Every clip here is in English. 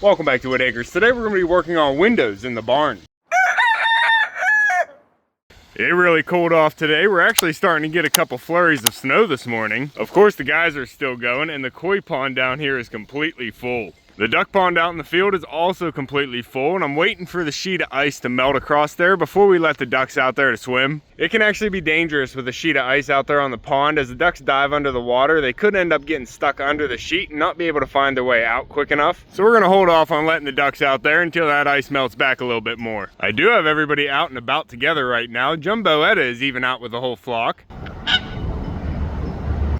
Welcome back to Whitt Acres. Today we're going to be working on windows in the barn. It really cooled off today. We're actually starting to get a couple flurries of snow this morning. Of course the guys are still going and the koi pond down here is completely full. The duck pond out in the field is also completely full, and I'm waiting for the sheet of ice to melt across there before we let the ducks out there to swim. It can actually be dangerous with a sheet of ice out there on the pond. As the ducks dive under the water, they could end up getting stuck under the sheet and not be able to find their way out quick enough. So we're gonna hold off on letting the ducks out there until that ice melts back a little bit more. I do have everybody out and about together right now. Jumbo Etta is even out with the whole flock.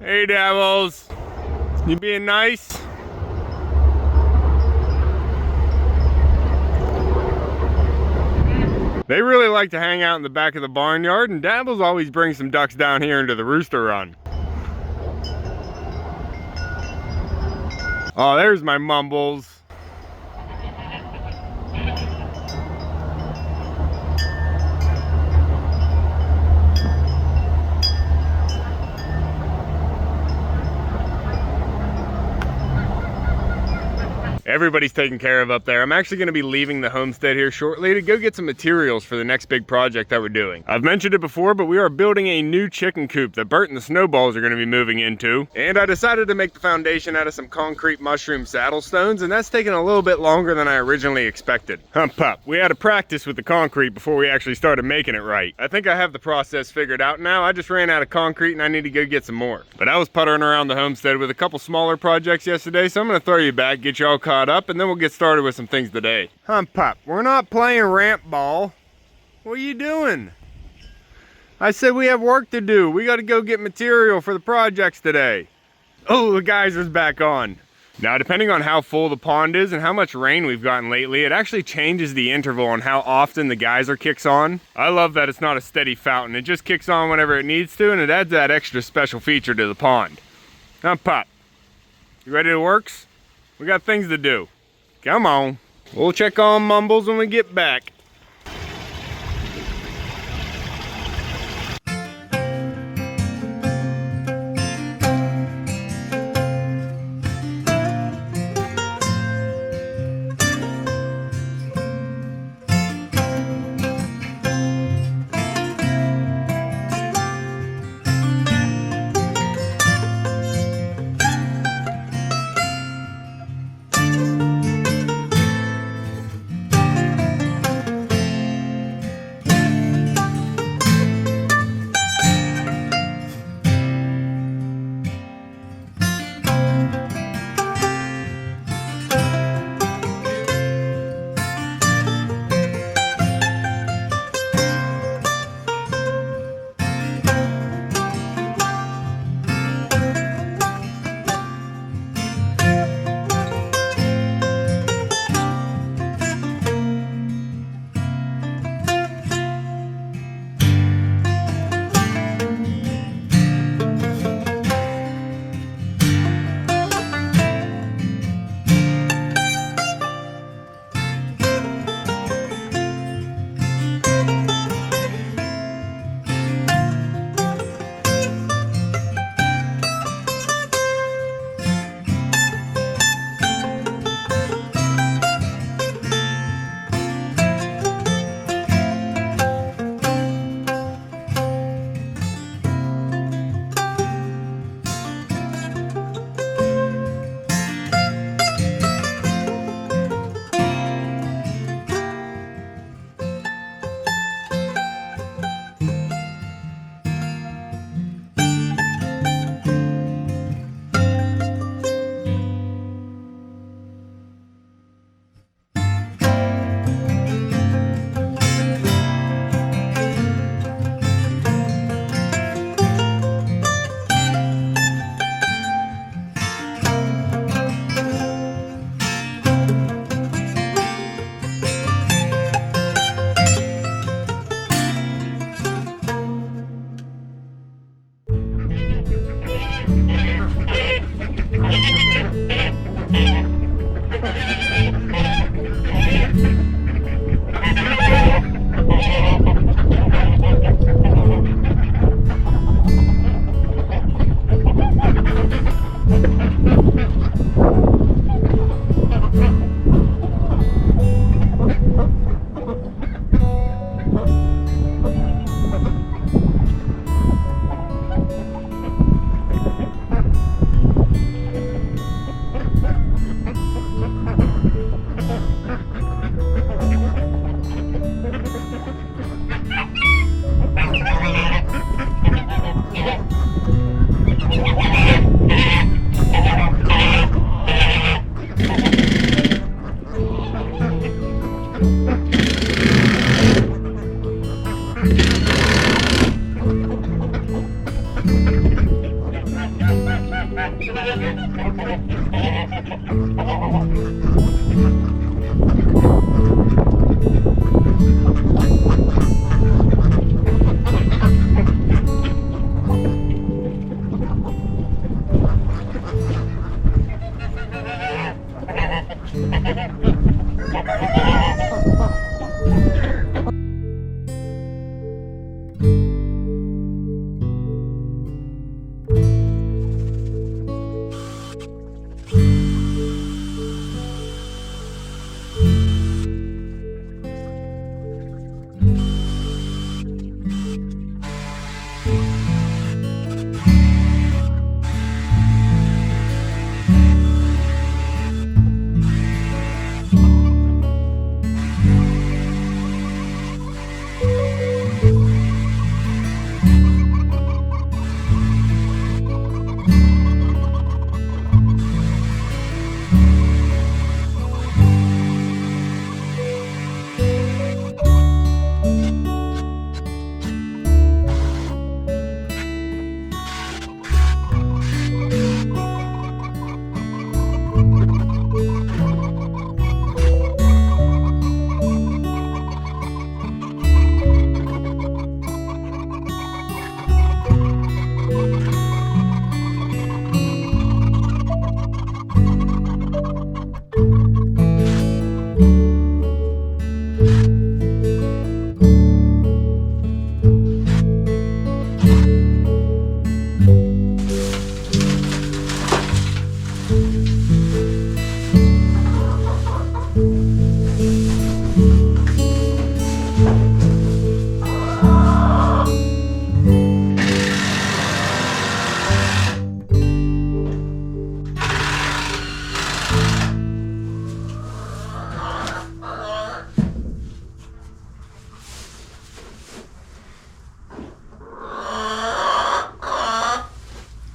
Hey devils, you being nice? They really like to hang out in the back of the barnyard, and Dabbles always brings some ducks down here into the rooster run. Oh, there's my Mumbles. Everybody's taken care of up there. I'm actually going to be leaving the homestead here shortly to go get some materials for the next big project that we're doing. I've mentioned it before, but we are building a new chicken coop that Bert and the Snowballs are going to be moving into. And I decided to make the foundation out of some concrete mushroom saddle stones, and that's taken a little bit longer than I originally expected. Hump up. We had to practice with the concrete before we actually started making it right. I think I have the process figured out now. I just ran out of concrete and I need to go get some more. But I was puttering around the homestead with a couple smaller projects yesterday, so I'm going to throw you back, get you all caught up, and then we'll get started with some things today. Pop, we're not playing ramp ball. What are you doing? I said we have work to do. We got to go get material for the projects today. Oh, the geyser's back on. Now, depending on how full the pond is and how much rain we've gotten lately, it actually changes the interval on how often the geyser kicks on. I love that it's not a steady fountain. It just kicks on whenever it needs to, and it adds that extra special feature to the pond. Pop, you ready to works? We got things to do. Come on. We'll check on Mumbles when we get back.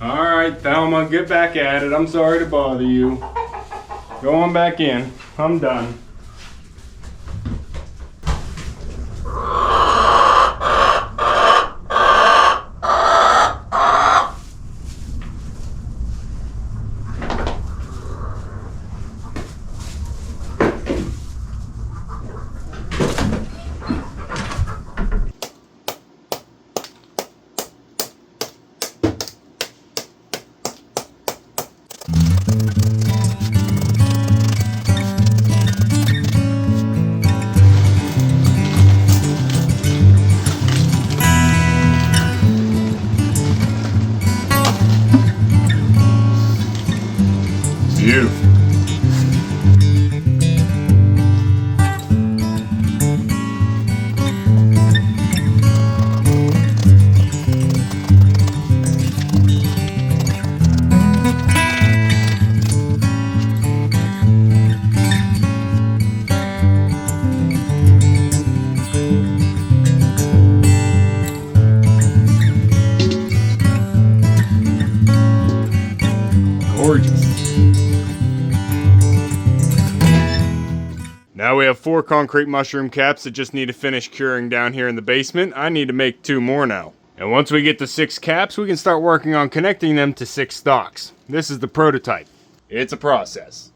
Alright, Thelma, get back at it. I'm sorry to bother you. Go on back in. I'm done. Beautiful. Gorgeous. Now we have 4 concrete mushroom caps that just need to finish curing down here in the basement. I need to make 2 more now. And once we get to 6 caps, we can start working on connecting them to 6 stalks. This is the prototype. It's a process.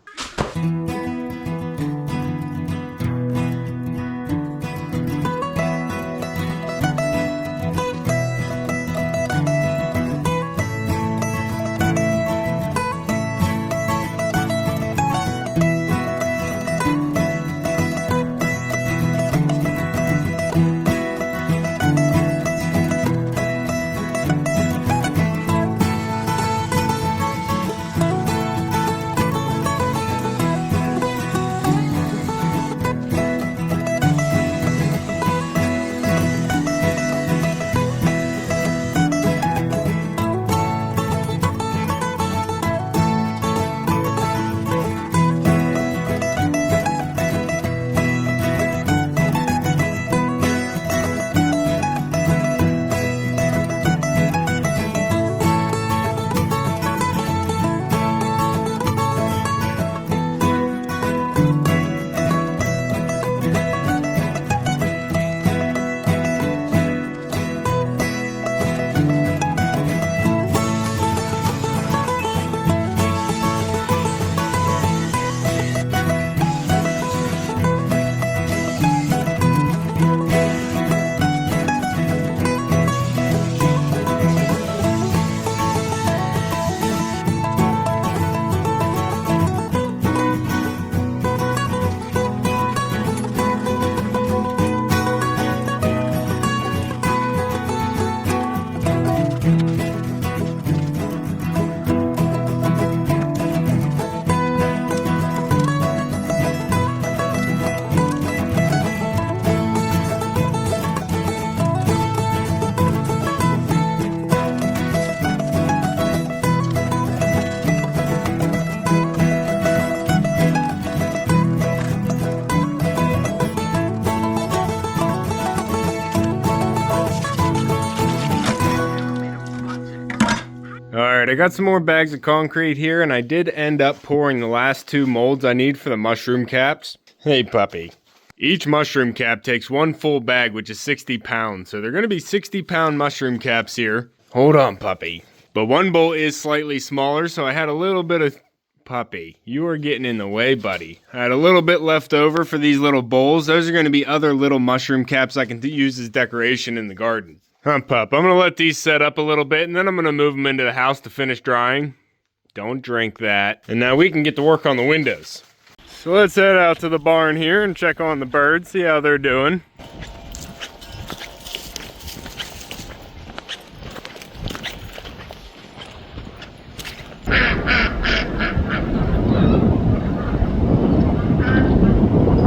I got some more bags of concrete here, and I did end up pouring the last 2 molds I need for the mushroom caps. Hey puppy. Each mushroom cap takes 1 full bag, which is 60 pounds. So they're going to be 60-pound mushroom caps here. Hold on, puppy. But one bowl is slightly smaller, so I had a little bit of... Puppy, you are getting in the way, buddy. I had a little bit left over for these little bowls. Those are going to be other little mushroom caps I can use as decoration in the garden. Pup, I'm going to let these set up a little bit, and then I'm going to move them into the house to finish drying. Don't drink that. And now we can get to work on the windows. So let's head out to the barn here and check on the birds, see how they're doing.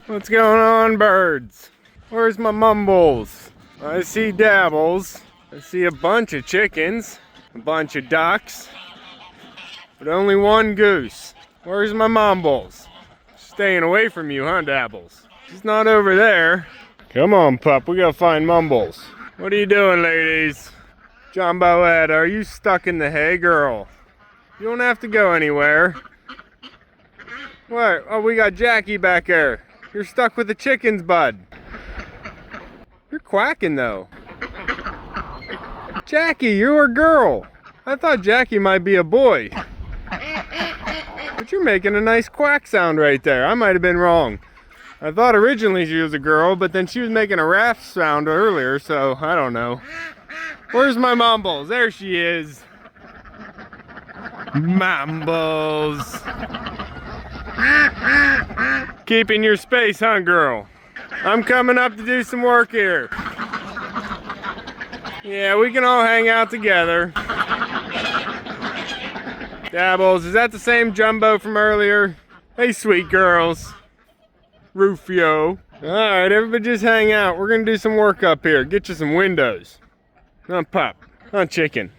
What's going on, birds? Where's my mumbles? I see dabbles. I see a bunch of chickens, a bunch of ducks, but only 1 goose. Where's my mumbles? Staying away from you, huh, Dabbles? She's not over there. Come on, pup, we gotta find mumbles. What are you doing, ladies? Jumboette, are you stuck in the hay, girl? You don't have to go anywhere. What? Oh, we got Jackie back there. You're stuck with the chickens, bud. You're quacking, though. Jackie, you're a girl. I thought Jackie might be a boy. But you're making a nice quack sound right there. I might have been wrong. I thought originally she was a girl, but then she was making a raft sound earlier, so I don't know. Where's my mumbles? There she is. Mumbles. Keeping your space, huh, girl? I'm coming up to do some work here. Yeah, we can all hang out together. Dabbles, is that the same Jumbo from earlier? Hey, sweet girls. Rufio. Alright, everybody just hang out. We're gonna do some work up here. Get you some windows. Not pup. Not chicken.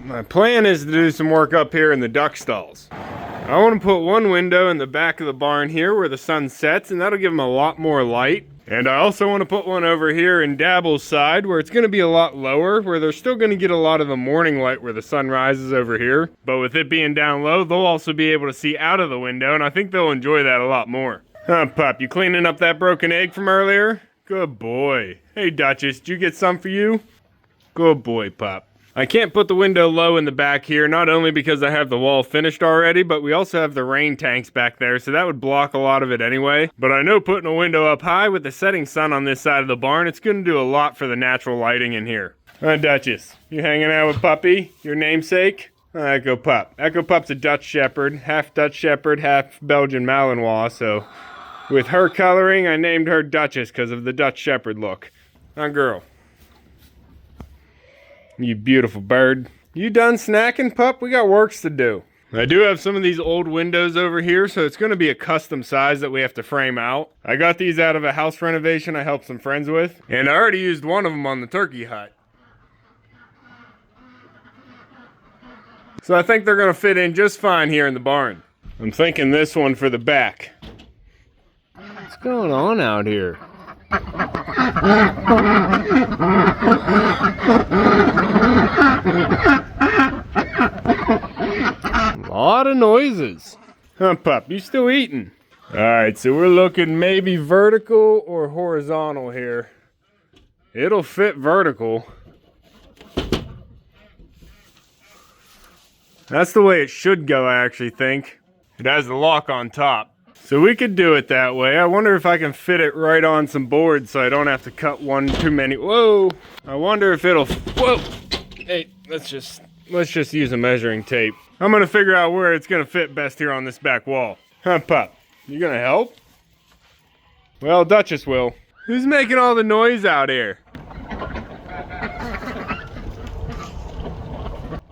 My plan is to do some work up here in the duck stalls. I want to put 1 window in the back of the barn here where the sun sets, and that'll give them a lot more light. And I also want to put one over here in Dabble's side where it's going to be a lot lower, where they're still going to get a lot of the morning light where the sun rises over here. But with it being down low, they'll also be able to see out of the window, and I think they'll enjoy that a lot more. Huh, pup, you cleaning up that broken egg from earlier? Good boy. Hey, Duchess, did you get some for you? Good boy, pup. I can't put the window low in the back here, not only because I have the wall finished already, but we also have the rain tanks back there, so that would block a lot of it anyway. But I know putting a window up high with the setting sun on this side of the barn, it's going to do a lot for the natural lighting in here. Duchess, you hanging out with Puppy, your namesake? Echo Pup. Echo Pup's a Dutch Shepherd, half Belgian Malinois, so with her coloring, I named her Duchess because of the Dutch Shepherd look. Girl. You beautiful bird. You done snacking, pup? We got works to do. I do have some of these old windows over here, so it's going to be a custom size that we have to frame out. I got these out of a house renovation I helped some friends with, and I already used one of them on the turkey hut. So I think they're going to fit in just fine here in the barn. I'm thinking this one for the back. What's going on out here? A lot of noises. Huh, pup, you still eating? Alright, so we're looking maybe vertical or horizontal here. It'll fit vertical. That's the way it should go, I actually think. It has the lock on top. So we could do it that way. I wonder if I can fit it right on some boards so I don't have to cut one too many. Whoa! I wonder if it'll... Whoa! Hey, let's just use a measuring tape. I'm gonna figure out where it's gonna fit best here on this back wall. Huh, pup? You gonna help? Well, Duchess will. Who's making all the noise out here?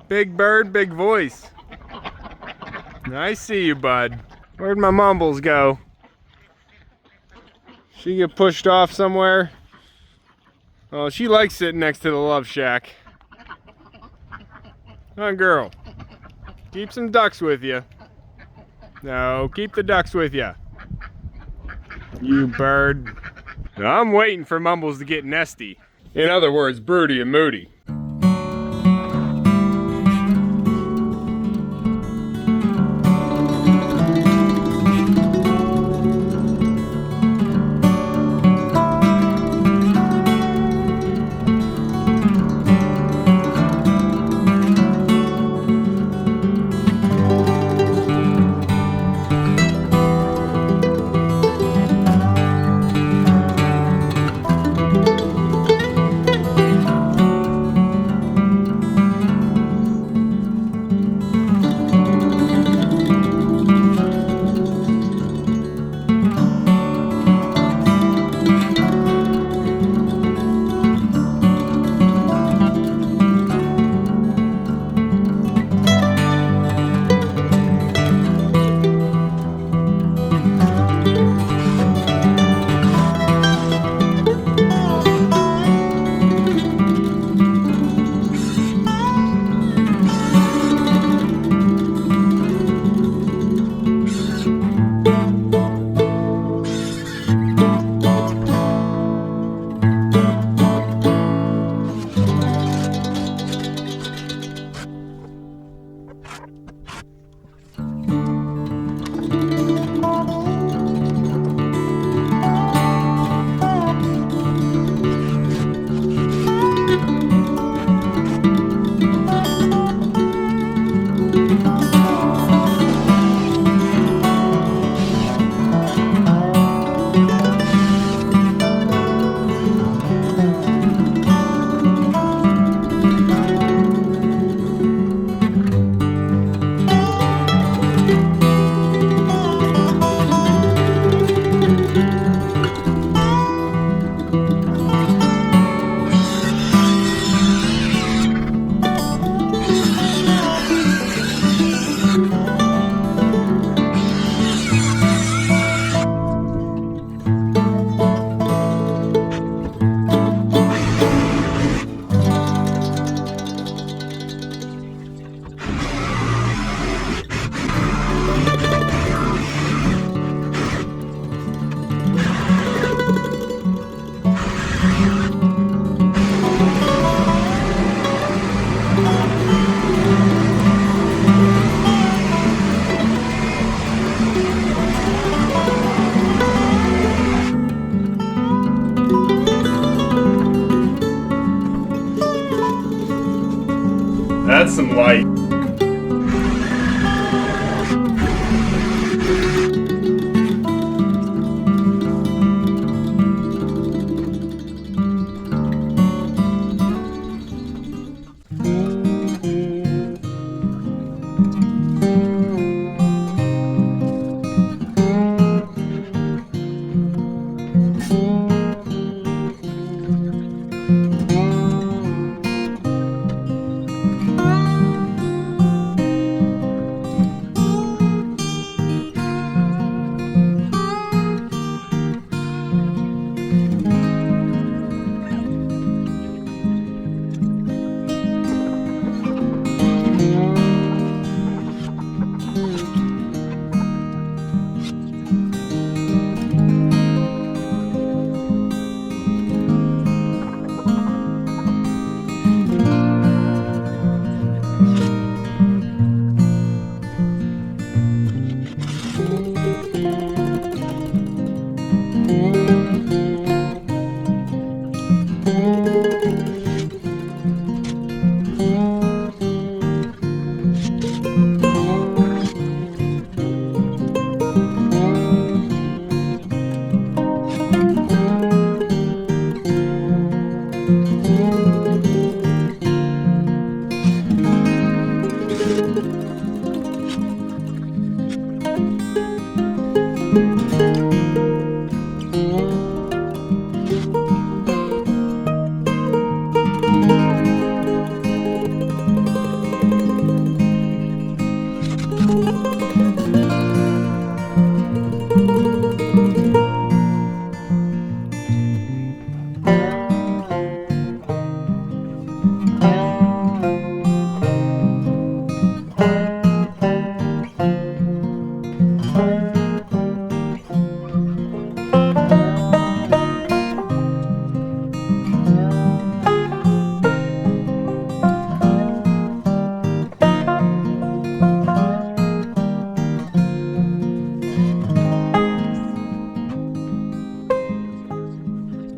Big bird, big voice. I see you, bud. Where'd my mumbles go? She get pushed off somewhere? Oh, she likes sitting next to the love shack. Huh, girl? Keep some ducks with you. No, keep the ducks with you. You bird. I'm waiting for Mumbles to get nesty. In other words, broody and moody. that's some light.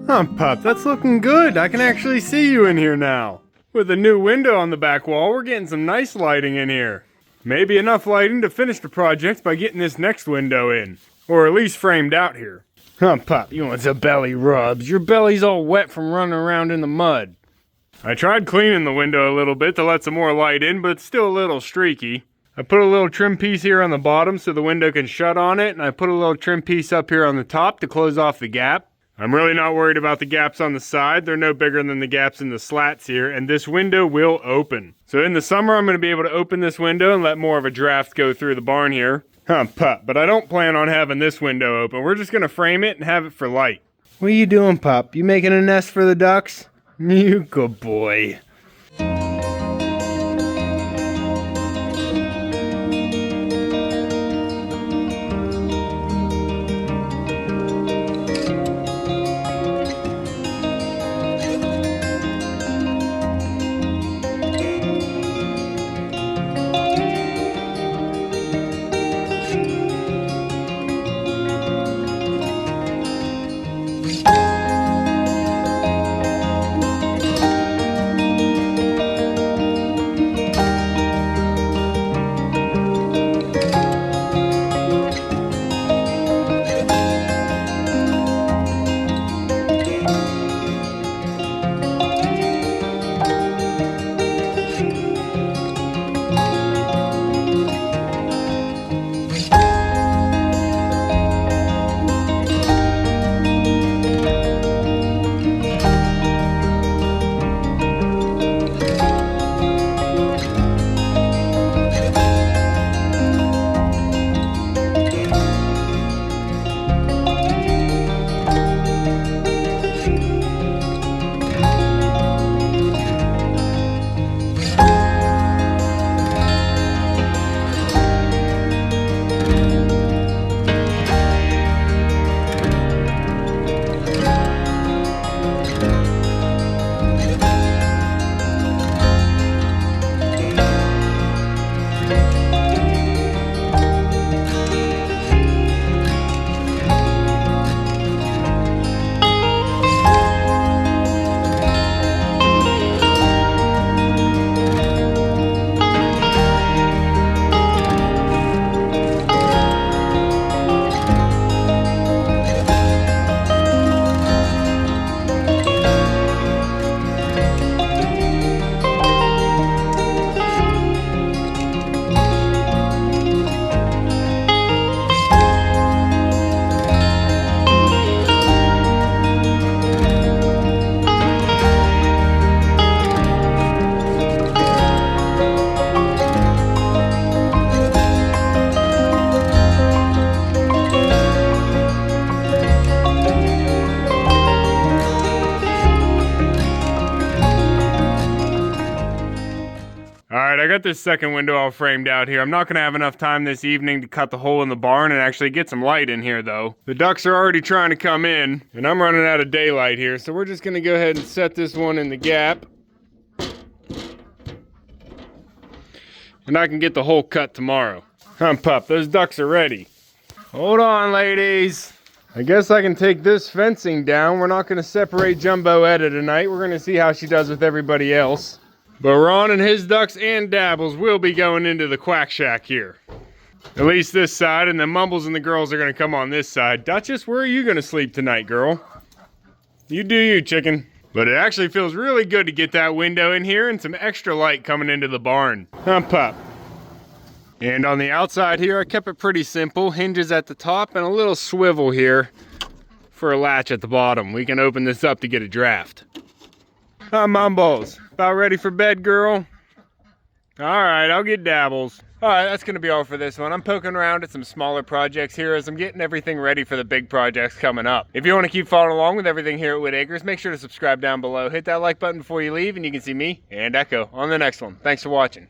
Oh, Pup, that's looking good. I can actually see you in here now. With a new window on the back wall, we're getting some nice lighting in here. Maybe enough lighting to finish the project by getting this next window in. Or at least framed out here. Huh, Pup, you want some belly rubs? Your belly's all wet from running around in the mud. I tried cleaning the window a little bit to let some more light in, but it's still a little streaky. I put a little trim piece here on the bottom so the window can shut on it, and I put a little trim piece up here on the top to close off the gap. I'm really not worried about the gaps on the side. They're no bigger than the gaps in the slats here, and this window will open. So in the summer, I'm going to be able to open this window and let more of a draft go through the barn here. Huh, Pup, but I don't plan on having this window open. We're just going to frame it and have it for light. What are you doing, Pup? You making a nest for the ducks? You good boy. got this second window all framed out here. I'm not gonna have enough time this evening to cut the hole in the barn and actually get some light in here though. The ducks are already trying to come in, and I'm running out of daylight here, so we're just gonna go ahead and set this one in the gap. And I can get the hole cut tomorrow. Pup, those ducks are ready. Hold on, ladies. I guess I can take this fencing down. We're not gonna separate Jumbo Etta tonight. We're gonna see how she does with everybody else. But Ron and his ducks and Dabbles will be going into the quack shack here. At least this side, and then Mumbles and the girls are gonna come on this side. Duchess, where are you gonna sleep tonight, girl? You do you, chicken. But it actually feels really good to get that window in here and some extra light coming into the barn. Pup. And on the outside here, I kept it pretty simple. Hinges at the top and a little swivel here for a latch at the bottom. We can open this up to get a draft. Mumbles, about ready for bed, girl? All right, I'll get Dabbles. All right, that's gonna be all for this one. I'm poking around at some smaller projects here as I'm getting everything ready for the big projects coming up. If you wanna keep following along with everything here at Whitt Acres, make sure to subscribe down below. Hit that like button before you leave and you can see me and Echo on the next one. Thanks for watching.